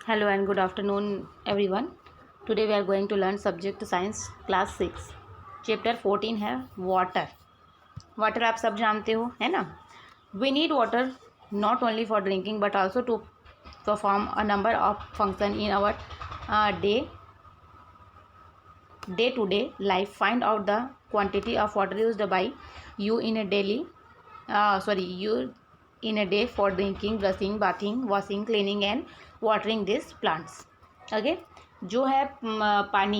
Hello and good afternoon everyone. Today we are going to learn subject science class 6. Chapter 14 है water. Water आप सब जानते हो है ना. We need water not only for drinking but also to perform a number of function in our day to day life. Find out the quantity of water used by you in a day for drinking, brushing, bathing, washing, cleaning and watering these plants. Okay. जो है पानी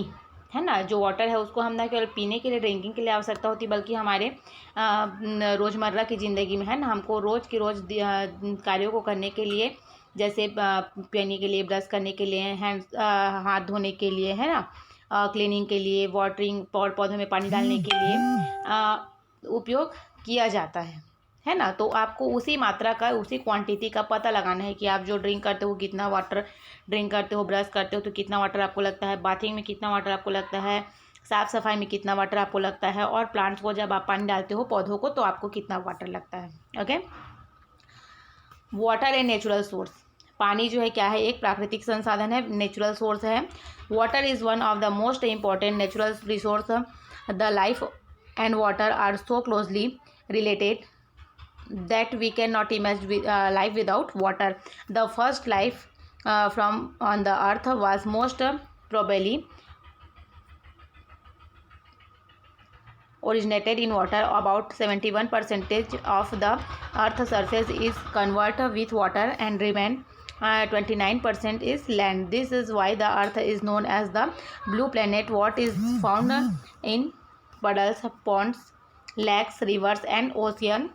है ना, जो water है उसको हम ना केवल पीने के लिए, ड्रिंकिंग के लिए आवश्यकता होती, बल्कि हमारे रोज़मर्रा की ज़िंदगी में है ना, हमको रोज़ की रोज़ कार्यों को करने के लिए, जैसे पीने के लिए, ब्रश करने के लिए, हाथ धोने के लिए है ना, क्लीनिंग के लिए, वाटरिंग, पौधों में पानी डालने के लिए उपयोग किया जाता है ना. तो आपको उसी मात्रा का, उसी क्वांटिटी का पता लगाना है कि आप जो ड्रिंक करते हो कितना वाटर ड्रिंक करते हो, ब्रश करते हो तो कितना वाटर आपको लगता है, बाथिंग में कितना वाटर आपको लगता है, साफ़ सफाई में कितना वाटर आपको लगता है, और प्लांट्स को जब आप पानी डालते हो पौधों को तो आपको कितना वाटर लगता है. Okay. Water a natural source. पानी जो है क्या है, एक प्राकृतिक संसाधन है, नेचुरल सोर्स है. Water is one of the most important natural resource. The life and water are so closely related that we cannot imagine life without water. The first life from on the earth was most probably originated in water. About 71% of the earth's surface is covered with water and remain 29% is land. This is why the earth is known as the blue planet. What is found in puddles, ponds, lakes, rivers and ocean.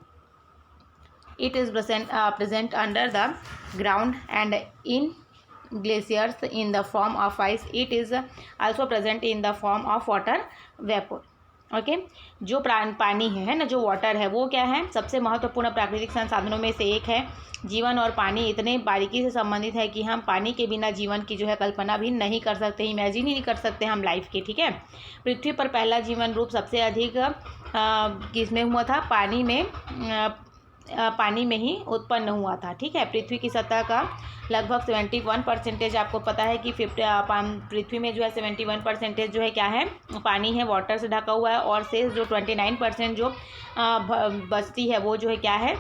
It is present under the ground and in glaciers in the form of ice. It is also present in the form of water vapor. Okay. जो पानी है ना, जो water है वो क्या है, सबसे महत्वपूर्ण प्राकृतिक संसाधनों में से एक है. जीवन और पानी इतने बारीकी से संबंधित है कि हम पानी के बिना जीवन की जो है कल्पना भी नहीं कर सकते, इमेजिन ही नहीं कर सकते हम लाइफ के. ठीक है. पृथ्वी पर पहला जीवन रूप सबसे अधिक किसमें हुआ था, पानी में ही उत्पन्न हुआ था. ठीक है. पृथ्वी की सतह का लगभग 71% आपको पता है कि पृथ्वी में जो है 71% जो है क्या है, पानी है, वाटर से ढका हुआ है, और से जो 29% जो बचती है वो जो है क्या है,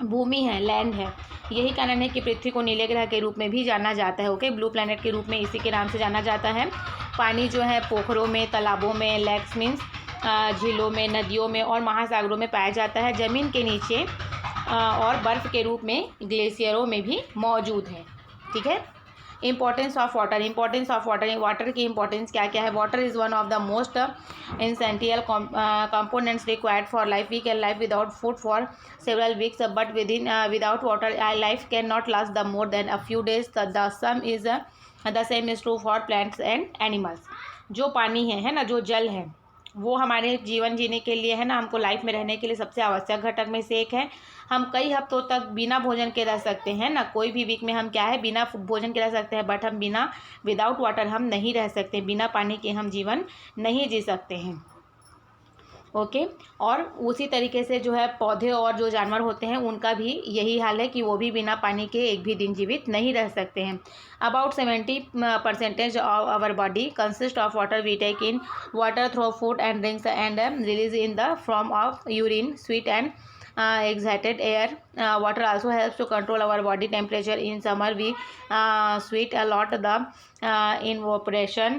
भूमि है, लैंड है. यही कारण है कि पृथ्वी को नीले ग्रह के रूप में भी जाना जाता है. ओके. ब्लू प्लैनेट के रूप में इसी के नाम से जाना जाता है. पानी जो है पोखरों में, तालाबों में, लेक्स मीन्स झीलों में, नदियों में और महासागरों में पाया जाता है. ज़मीन के नीचे और बर्फ़ के रूप में ग्लेशियरों में भी मौजूद है. ठीक है. Importance of water. Importance of water. Water की इंपॉर्टेंस क्या क्या है. Water is one of the most essential components required for life. We can life without food for several weeks, but without water life can not last the more than a few days. The same is true for plants and animals. जो पानी है ना, जो जल है, वो हमारे जीवन जीने के लिए है ना, हमको लाइफ में रहने के लिए सबसे आवश्यक घटक में से एक है. हम कई हफ्तों तक बिना भोजन के रह सकते हैं ना, कोई भी वीक में हम क्या है, बिना भोजन के रह सकते हैं, बट हम विदाउट वाटर हम नहीं रह सकते. बिना पानी के हम जीवन नहीं जी सकते हैं. ओके. और उसी तरीके से जो है पौधे और जो जानवर होते हैं उनका भी यही हाल है कि वो भी बिना पानी के एक भी दिन जीवित नहीं रह सकते हैं. About 70% of our body consist of water. We take in water through food and drinks and release in the form of urine, sweat and exhaled air. Water also helps to control our body temperature. In summer we sweat a lot. The evaporation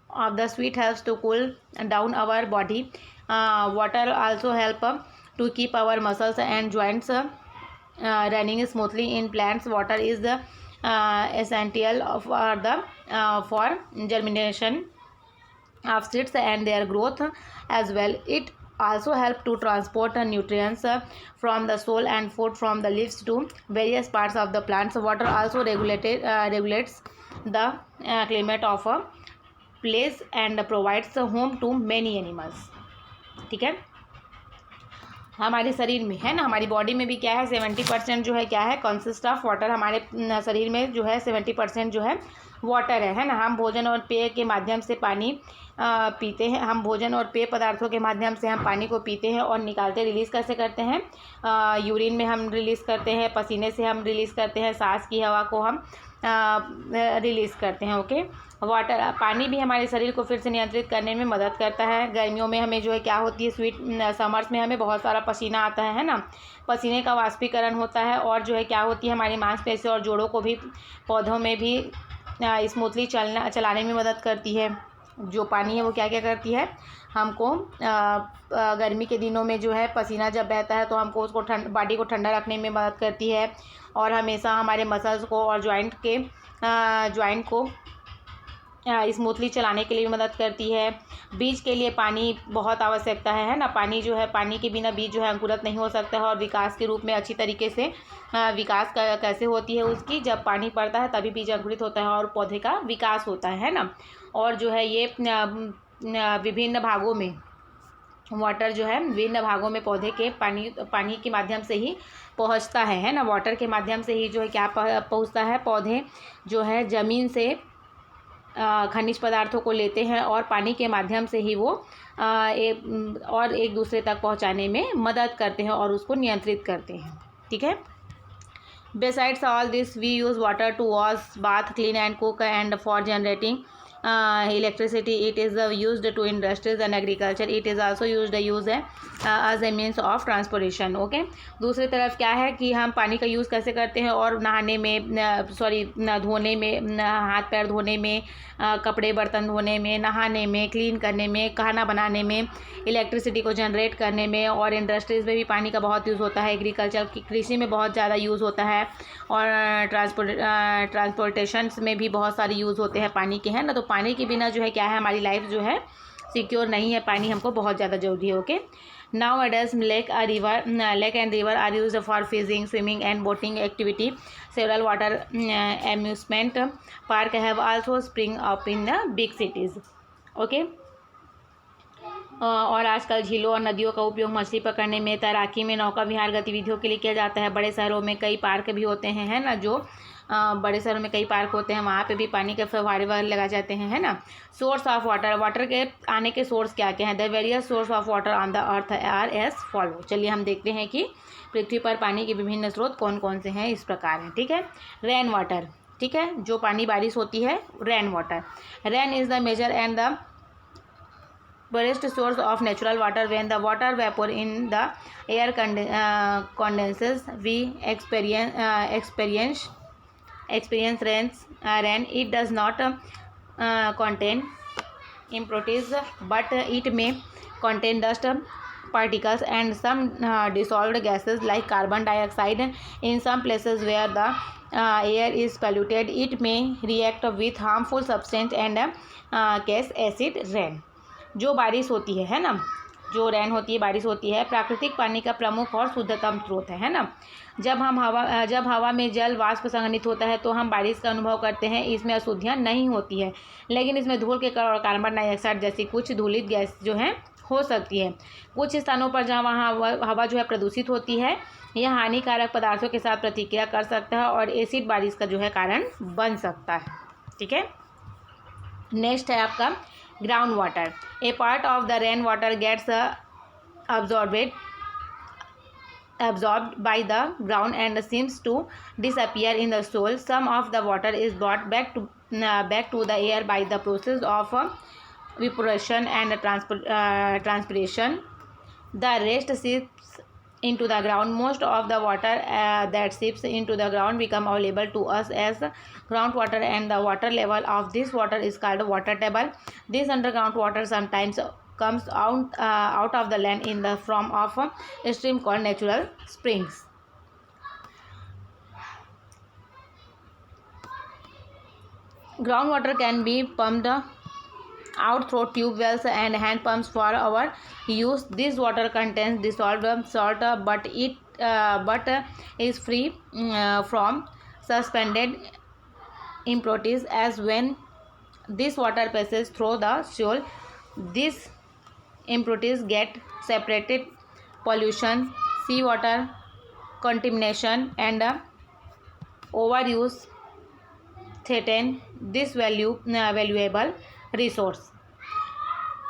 of the sweat helps to cool down our body. Water also help to keep our muscles and joints running smoothly. In plants water is essential for germination of seeds and their growth as well. It also help to transport nutrients from the soil and food from the leaves to various parts of the plants. Water also regulates the climate of a place and provides home to many animals. ठीक है. हमारे शरीर में है ना, हमारी body में भी क्या है, 70% जो है क्या है, कंसिस्ट ऑफ वाटर. हमारे शरीर में जो है 70% जो है वाटर है ना। हम भोजन और पेय के माध्यम से पानी पीते हैं। हम भोजन और पेय पदार्थों के माध्यम से हम पानी को पीते हैं और निकालते, रिलीज़ कैसे करते हैं? यूरिन में हम रिलीज़ करते हैं, पसीने से हम रिलीज़ करते हैं, सांस की हवा को हम रिलीज़ करते हैं। ओके, वाटर पानी भी हमारे शरीर को फिर से नियंत्रित करने में मदद करता है। गर्मियों में हमें जो है क्या होती है, समर्स में हमें बहुत सारा पसीना आता है ना। पसीने का वाष्पीकरण होता है और जो है क्या होती है, हमारी मांसपेशी और जोड़ों को भी, पौधों में भी स्मूथली चलाने में मदद करती है। जो पानी है वो क्या क्या करती है, हमको गर्मी के दिनों में जो है पसीना जब बहता है तो हमको उसको बॉडी को ठंडा रखने में मदद करती है और हमेशा हमारे मसल्स को और जॉइंट को स्मूथली चलाने के लिए भी मदद करती है। बीज के लिए पानी बहुत आवश्यकता है ना। पानी जो है, पानी के बिना बीज जो है अंकुरित नहीं हो सकता है और विकास के रूप में अच्छी तरीके से विकास कैसे होती है उसकी, जब पानी पड़ता है तभी बीज अंकुरित होता है और पौधे का विकास होता है ना। और जो है ये विभिन्न भागों में, वाटर जो है विभिन्न भागों में पौधे के पानी के माध्यम से ही पहुंचता है ना। वाटर के माध्यम से ही जो है क्या पहुंचता है, पौधे जो है ज़मीन से खनिज पदार्थों को लेते हैं और पानी के माध्यम से ही वो एक दूसरे तक पहुंचाने में मदद करते हैं और उसको नियंत्रित करते हैं। ठीक है। Besides all this, we use water to wash, bath, clean and cook, and for generating electricity. It is used to industries and agriculture. It is also used as a means of transportation. Okay. दूसरी तरफ क्या है कि हम पानी का use कैसे करते हैं, और नहाने में, धोने में, हाथ पैर धोने में, कपड़े बर्तन धोने में, नहाने में, क्लीन करने में, खाना बनाने में, इलेक्ट्रिसिटी को जनरेट करने में, और इंडस्ट्रीज़ में भी पानी का बहुत यूज़ होता है। एग्रीकल्चर की कृषि में बहुत ज़्यादा यूज़ होता है और ट्रांसपोर्टेशंस में भी बहुत सारे यूज़ होते हैं पानी के, है ना। तो पानी के बिना जो है क्या है, हमारी लाइफ जो है सिक्योर नहीं है। पानी हमको बहुत ज़्यादा ज़रूरी है। Okay. Nowadays, lake and river are used for fishing, swimming and boating activity. Several water amusement park have also spring up in the big cities. Okay. और आजकल झीलों और नदियों का उपयोग मछली पकड़ने में, तैराकी में, नौका विहार गतिविधियों के लिए किया जाता है। बड़े शहरों में कई पार्क भी होते हैं, है ना। जो बड़े शहरों में कई पार्क होते हैं, वहाँ पे भी पानी के फव्वारे वगैरह लगाए जाते हैं, है ना। सोर्स ऑफ वाटर, वाटर के आने के सोर्स क्या क्या हैं। The various source of water on the earth are as follow. चलिए हम देखते हैं कि पृथ्वी पर पानी के विभिन्न स्रोत कौन कौन से हैं। इस प्रकार हैं। ठीक है। रेन वाटर, ठीक है, जो पानी बारिश होती है, rain water. Rain is the major and the purest source of natural water. When the water vapor in the air condenses, we experience rain. It does not contain impurities, but it may contain dust particles and some dissolved gases like carbon dioxide. In some places where the air is polluted, it may react with harmful substance and cause acid rain. जो बारिश होती है ना, जो rain होती है, बारिश होती है, प्राकृतिक पानी का प्रमुख और शुद्धतम स्रोत है ना। जब हवा में जल वाष्प संघनित होता है तो हम बारिश का अनुभव करते हैं। इसमें अशुद्धियाँ नहीं होती है, लेकिन इसमें धूल के कण और कार्बन डाइऑक्साइड जैसी कुछ धूलित गैस जो है हो सकती है। कुछ स्थानों पर जहाँ वहाँ हवा जो है प्रदूषित होती है, यह हानिकारक पदार्थों के साथ प्रतिक्रिया कर सकता है और एसिड बारिश का जो है कारण बन सकता है। ठीक है। नेक्स्ट है आपका ground water. A part of the rain water gets absorbed by the ground and seems to disappear in the soil. Some of the water is brought back to the air by the process of evaporation and transpiration. The rest seeps into the ground. Most of the water that seeps into the ground become available to us as groundwater, and the water level of this water is called water table. This underground water sometimes comes out of the land in the form of a stream called natural springs. Groundwater can be pumped out through tube wells and hand pumps for our use. This water contains dissolved salt, but is free from suspended impurities. As when this water passes through the soil, these impurities get separated. Pollution, seawater contamination, and overuse threaten this valuable resource.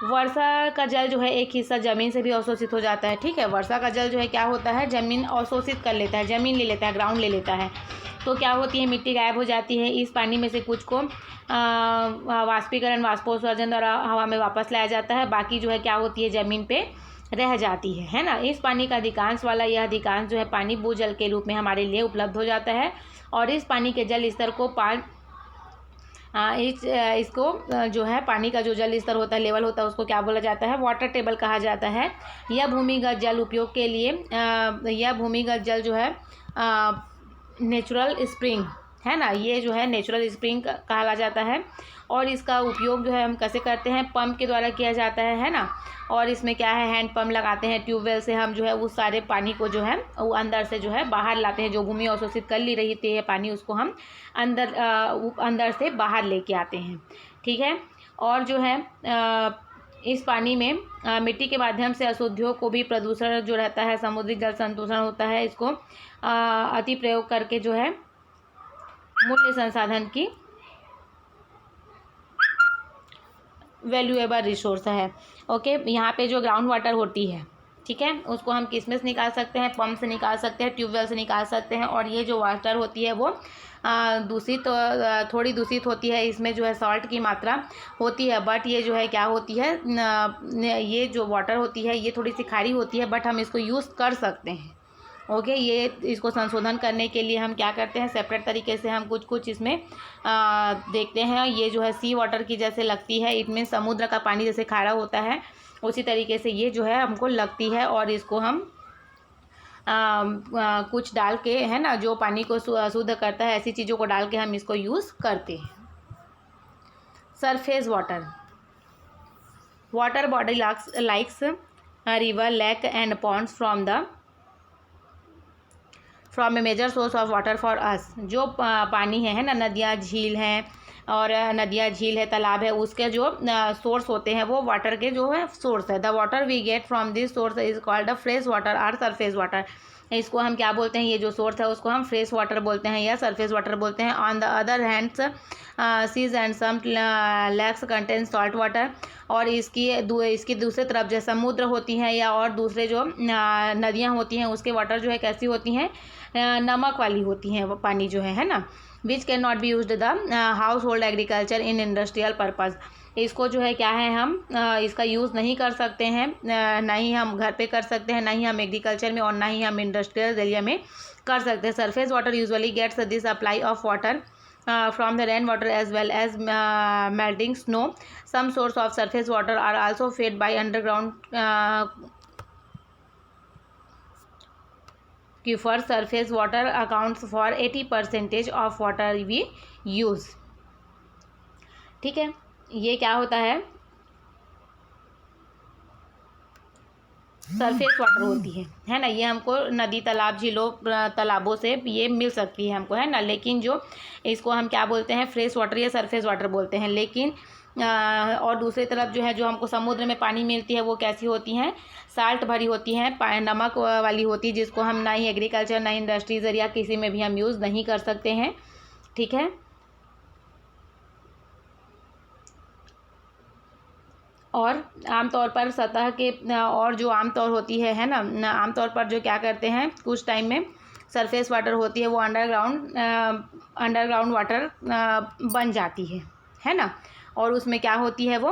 वर्षा का जल जो है एक हिस्सा ज़मीन से भी अवशोषित हो जाता है। ठीक है, वर्षा का जल जो है क्या होता है, ज़मीन अवशोषित कर लेता है, ज़मीन ले लेता है, ग्राउंड ले लेता है। तो क्या होती है, मिट्टी गायब हो जाती है। इस पानी में से कुछ को वाष्पीकरण, वाष्पोत्सर्जन द्वारा हवा में वापस लाया जाता है, बाकी जो है क्या होती है, ज़मीन पे रह जाती है ना। इस पानी का अधिकांश वाला यह अधिकांश जो है पानी भूजल के रूप में हमारे लिए उपलब्ध हो जाता है। और इस पानी के जल स्तर को इसको जो है पानी का जो जल स्तर होता है, लेवल होता है, उसको क्या बोला जाता है, वाटर टेबल कहा जाता है। यह भूमिगत जल उपयोग के लिए यह भूमिगत जल जो है नेचुरल स्प्रिंग है ना, ये जो है नेचुरल स्प्रिंग कहा जाता है। और इसका उपयोग जो है हम कैसे करते हैं, पंप के द्वारा किया जाता है ना। और इसमें क्या है, हैंड पंप लगाते हैं, ट्यूबवेल से हम जो है उस सारे पानी को जो है वो अंदर से जो है बाहर लाते हैं। जो भूमि अवशोषित कर ली रही थी पानी, उसको हम अंदर से बाहर लेके आते हैं। ठीक है, और जो है इस पानी में मिट्टी के माध्यम से अशुद्धियों को भी प्रदूषण जो रहता है, समुद्री जल संदूषण होता है, इसको अति प्रयोग करके जो है मूल्य संसाधन की वैल्यूएबल रिसोर्स है। ओके, यहाँ पे जो ग्राउंड वाटर होती है, ठीक है, उसको हम किस में से निकाल सकते हैं, पंप से निकाल सकते हैं, ट्यूबवेल से निकाल सकते हैं। और ये जो वाटर होती है वो थोड़ी दूषित होती है, इसमें जो है सॉल्ट की मात्रा होती है, बट ये जो है क्या होती है, ये जो वाटर होती है ये थोड़ी सी खारी होती है, बट हम इसको यूज़ कर सकते हैं। ओके, ये इसको संशोधन करने के लिए हम क्या करते हैं, सेपरेट तरीके से हम कुछ इसमें देखते हैं। ये जो है सी वाटर की जैसे लगती है, इसमें समुद्र का पानी जैसे खारा होता है, उसी तरीके से ये जो है हमको लगती है। और इसको हम कुछ डाल के है ना, जो पानी को शुद्ध करता है, ऐसी चीज़ों को डाल के हम इसको यूज़ करते हैं। Surface water body likes river, lake and ponds from a major source of water for us. जो पानी है ना, नदियाँ झील हैं और तालाब है, उसके जो सोर्स होते हैं वो वाटर के जो है सोर्स है। The water we get from this source is called a fresh water और सरफेस वाटर। इसको हम क्या बोलते हैं, ये जो सोर्स है उसको हम फ्रेश वाटर बोलते हैं या सरफेस वाटर बोलते हैं। On the other hands seas and some lakes contain salt water. और इसकी दूसरी तरफ जो समुद्र होती हैं या और दूसरे जो नदियाँ होती हैं, उसके वाटर जो है कैसी होती हैं, नमक वाली होती हैं वो पानी जो है ना। Which can not be used the house hold agriculture in industrial purpose. इसको जो है क्या है, हम इसका यूज़ नहीं कर सकते हैं, ना ही हम घर पे कर सकते हैं, ना ही हम एग्रीकल्चर में, और ना ही हम इंडस्ट्रियल एरिया में कर सकते हैं। Surface water usually gets this supply of water from the rain water as well as melting snow. Some source of surface water are also fed by underground aquifer. Surface water accounts for 80% of water we use. ठीक है, ये क्या होता है, surface water होती है ना। ये हमको नदी, तालाब, झीलों, तालाबों से ये मिल सकती है हमको, है ना। लेकिन जो इसको हम क्या बोलते हैं, फ्रेश वाटर या सरफेस वाटर बोलते हैं। लेकिन और दूसरी तरफ जो है, जो हमको समुद्र में पानी मिलती है वो कैसी होती हैं, साल्ट भरी होती हैं, नमक वाली होती है, जिसको हम ना ही एग्रीकल्चर, ना इंडस्ट्रीज या किसी में भी हम यूज़ नहीं कर सकते हैं। ठीक है, और आमतौर पर सतह के और जो आमतौर होती है ना, आमतौर पर जो क्या करते हैं, कुछ टाइम में सरफेस वाटर होती है वो अंडरग्राउंड वाटर बन जाती है ना। और उसमें क्या होती है, वो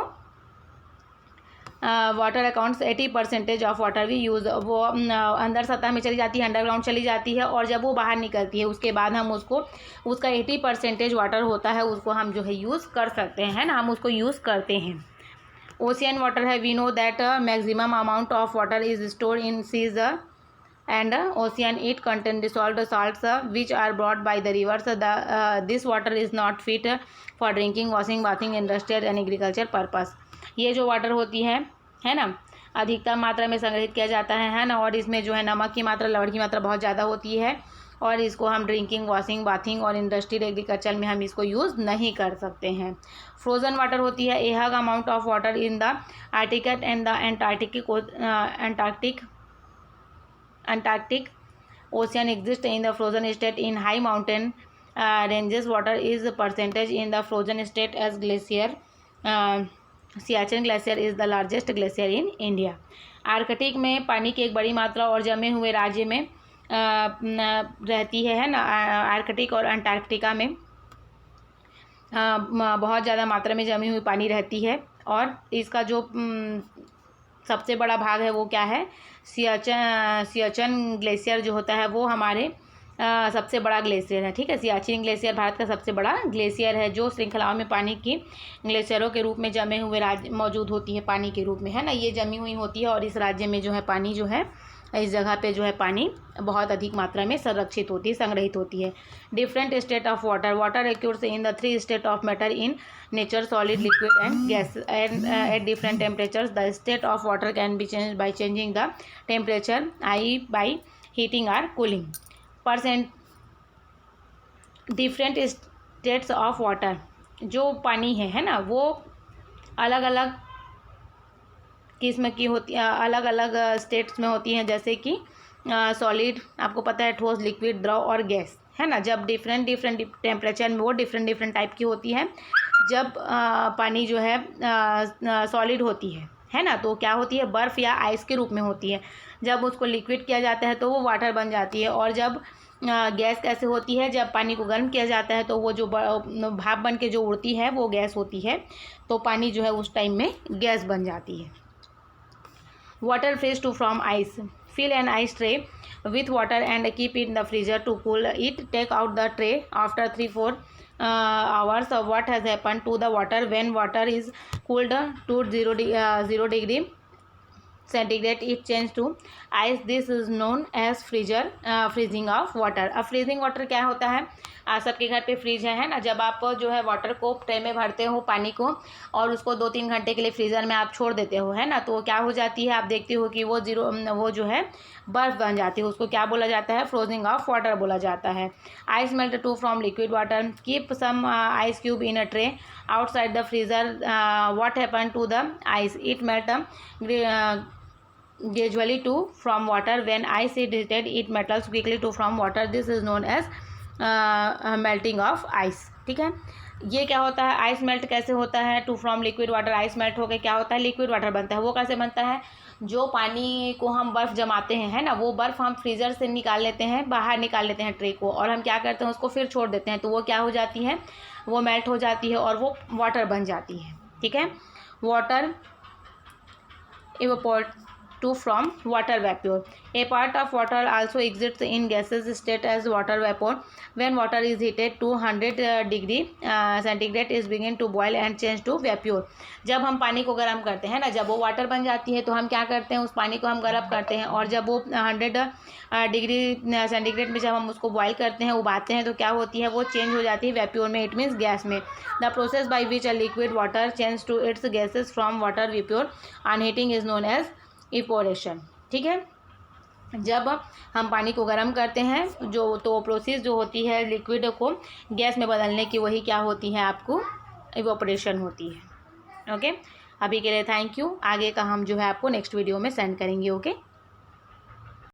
water accounts 80% of water we use, वो अंदर सतह में चली जाती है, अंडरग्राउंड चली जाती है। और जब वो बाहर निकलती है उसके बाद हम उसका 80% वाटर होता है, उसको हम जो है यूज़ कर सकते हैं, है ना, हम उसको यूज़ करते हैं। ओशियन वाटर है, we know that maximum amount of water is stored in seas and ocean. It contain dissolved salts which are brought by the rivers. This water is not fit for drinking, washing, bathing, industrial and agriculture purpose. ये जो water होती है ना, अधिकतम मात्रा में संग्रहित किया जाता है ना। और इसमें जो है नमक की मात्रा, लवण की मात्रा बहुत ज़्यादा होती है, और इसको हम ड्रिंकिंग, वॉशिंग, बाथिंग और इंडस्ट्रियल एग्रीकल्चर में हम इसको यूज़ नहीं कर सकते हैं। फ्रोज़न वाटर होती है, a huge amount of water in the Arctic and the Antarctic ocean exists in the frozen state in high mountain ranges water is percentage in the frozen state as glacier Siachen glacier is the largest glacier in India. Arctic में पानी की एक बड़ी मात्रा और जमे हुए राज्य में रहती है ना। आर्कटिक और अंटार्कटिका में बहुत ज़्यादा मात्रा में जमी हुई पानी रहती है। और इसका जो सबसे बड़ा भाग है वो क्या है, सियाचिन ग्लेशियर जो होता है वो हमारे सबसे बड़ा ग्लेशियर है। ठीक है, सियाचिन ग्लेशियर भारत का सबसे बड़ा ग्लेशियर है जो श्रृंखलाओं में पानी की ग्लेशियरों के रूप में जमे हुए राज्य मौजूद होती है, पानी के रूप में, है ना, ये जमी हुई होती है। और इस राज्य में जो है पानी जो है, इस जगह पे जो है पानी बहुत अधिक मात्रा में संरक्षित होती है, संग्रहित होती है। Different state of water, water occurs in the 3 state of matter in nature, solid, liquid and gas and at different temperatures. The state of water can be change by changing the temperature ie by heating or cooling. Different states of water, जो पानी है ना, वो अलग अलग किस्म की होती है, अलग अलग स्टेट्स में होती हैं, जैसे कि सॉलिड, आपको पता है, ठोस, लिक्विड, द्रव और गैस, है ना। जब डिफरेंट टेम्परेचर में वो डिफरेंट टाइप की होती है। जब पानी जो है सॉलिड होती है ना, तो क्या होती है, बर्फ़ या आइस के रूप में होती है। जब उसको लिक्विड किया जाता है तो वो वाटर बन जाती है। और जब गैस कैसे होती है, जब पानी को गर्म किया जाता है तो वो जो भाप बन के जो उड़ती है वो गैस होती है, तो पानी जो है उस टाइम में गैस बन जाती है। Water freeze to from ice, fill an ice tray with water and keep it in the freezer to cool it. Take out the tray after 3-4 hours. What has happened to the water when water is cooled to 0 degree centigrade? It changed to ice. This is known as freezing of water. अब freezing water क्या होता है, सबके घर पे fridge है ना। जब आप जो है वाटर को ट्रे में भरते हो, पानी को, और उसको 2-3 घंटे के लिए फ्रीज़र में आप छोड़ देते हो, है ना, तो क्या हो जाती है, आप देखते हो कि वो जो है बर्फ़ बन जाती है। उसको क्या बोला जाता है, फ्रोजिंग ऑफ वाटर बोला जाता है। Ice melt to from liquid water, keep some ice cube in a tray outside the freezer. What happened to the ice? It melt gradually to from water. When ice is heated, it melts quickly to from water. This is known as melting of ice. ठीक है, ये क्या होता है, ice melt कैसे होता है, to from liquid water, ice melt हो गया, क्या होता है, लिक्विड वाटर बनता है। वो कैसे बनता है, जो पानी को हम बर्फ़ जमाते हैं, है ना, वो बर्फ़ हम फ्रीज़र से निकाल लेते हैं, बाहर निकाल लेते हैं ट्रे को, और हम क्या करते हैं, उसको फिर छोड़ देते हैं, तो वो क्या हो जाती है, वो मेल्ट हो जाती है और वो वाटर बन जाती है। ठीक है, water evaporate to from water vapor. A part of water also exists in gaseous state as water vapor. When water is heated to 100 degree centigrade is begin to boil and change to vapor. जब हम पानी को गर्म करते हैं ना, जब वो वाटर बन जाती है तो हम क्या करते हैं, उस पानी को हम गर्म करते हैं, और जब वो 100 डिग्री सेंटीग्रेड में जब हम उसको बॉयल करते हैं, उबालते हैं, तो क्या होती है, वो चेंज हो जाती है वेप्योर में, इट मीन्स गैस में। The process by which a liquid water change to its gases from water vapour on heating is known as evaporation. ठीक है, जब हम पानी को गर्म करते हैं तो प्रोसेस जो होती है लिक्विड को गैस में बदलने की, वही क्या होती है, आपको इवोपरेशन होती है। ओके, अभी के लिए थैंक यू। आगे का हम जो है आपको नेक्स्ट वीडियो में सेंड करेंगे। ओके।